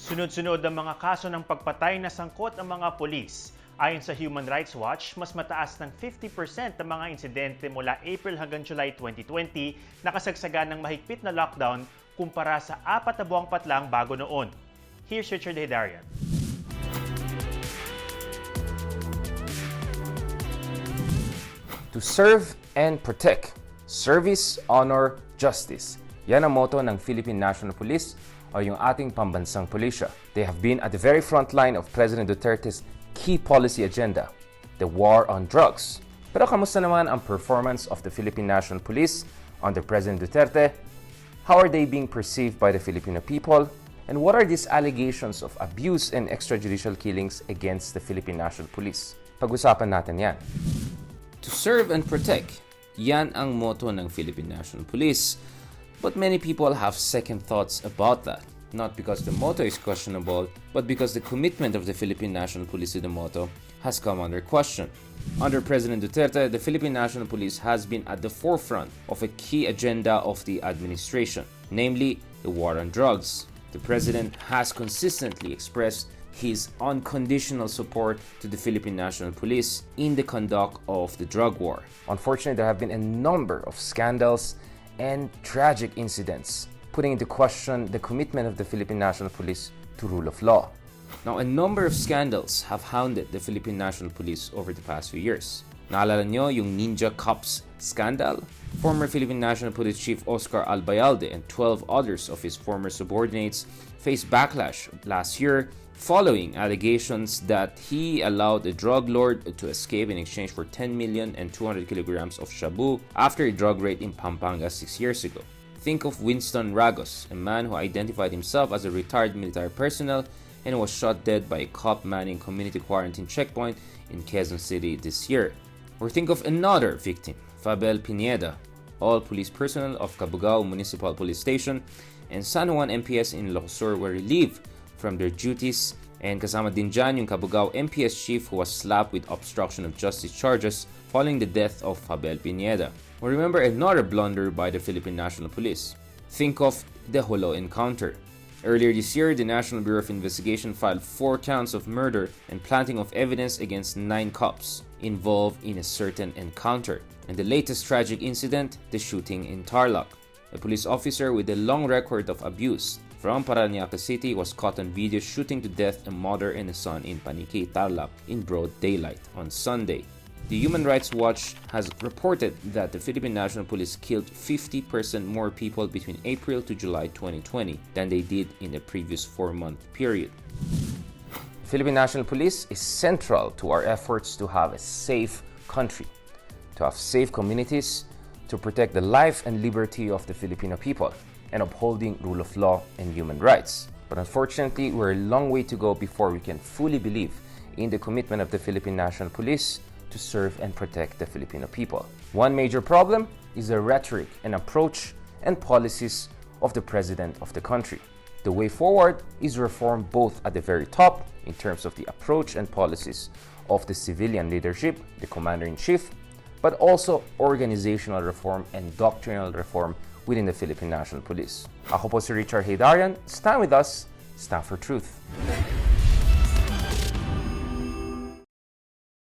Sunod-sunod ang mga kaso ng pagpatay na sangkot ang mga pulis. Ayon sa Human Rights Watch, mas mataas ng 50% ng mga insidente mula April hanggang July 2020 na kasagsagan ng mahigpit na lockdown kumpara sa 4 na buwang patlang bago noon. Here's Richard Hedarian. To serve and protect. Service, honor, justice. Yan ang motto ng Philippine National Police o yung ating pambansang pulisya. They have been at the very front line of President Duterte's key policy agenda, the war on drugs. Pero kamusta naman ang performance of the Philippine National Police under President Duterte? How are they being perceived by the Filipino people? And what are these allegations of abuse and extrajudicial killings against the Philippine National Police? Pag-usapan natin yan. To serve and protect, yan ang motto ng Philippine National Police. But many people have second thoughts about that. Not because the motto is questionable, but because the commitment of the Philippine National Police to the motto has come under question. Under President Duterte, the Philippine National Police has been at the forefront of a key agenda of the administration, namely the war on drugs. The President has consistently expressed his unconditional support to the Philippine National Police in the conduct of the drug war. Unfortunately, there have been a number of scandals and tragic incidents putting into question the commitment of the Philippine National Police to rule of law. Now, a number of scandals have hounded the Philippine National Police over the past few years. Naalala nyo yung Ninja Cups scandal? Former Philippine National Police Chief Oscar Albayalde and 12 others of his former subordinates faced backlash last year following allegations that he allowed a drug lord to escape in exchange for 10 million and 200 kilograms of shabu after a drug raid in Pampanga 6 years ago. Think of Winston Ragos, a man who identified himself as a retired military personnel and was shot dead by a cop manning community quarantine checkpoint in Quezon City this year. Or think of another victim, Fabel Pineda, all police personnel of Cabugao Municipal Police Station and San Juan MPS in Ilocos were relieved from their duties, and kasama din dyan yung Cabugao MPS chief who was slapped with obstruction of justice charges following the death of Fabel Pineda. Or remember another blunder by the Philippine National Police. Think of the Hulyo encounter. Earlier this year, the National Bureau of Investigation filed 4 counts of murder and planting of evidence against 9 cops involved in a certain encounter. And the latest tragic incident, the shooting in Tarlac. A police officer with a long record of abuse from Parañaque City was caught on video shooting to death a mother and a son in Panique, Tarlac in broad daylight on Sunday. The Human Rights Watch has reported that the Philippine National Police killed 50% more people between April to July 2020 than they did in the previous 4-month period. The Philippine National Police is central to our efforts to have a safe country, to have safe communities, to protect the life and liberty of the Filipino people, and upholding rule of law and human rights. But unfortunately, we're a long way to go before we can fully believe in the commitment of the Philippine National Police to serve and protect the Filipino people. One major problem is the rhetoric and approach and policies of the president of the country. The way forward is reform both at the very top in terms of the approach and policies of the civilian leadership, the commander-in-chief, but also organizational reform and doctrinal reform within the Philippine National Police. Ako po si Richard Hedarian. Stand with us, stand for truth.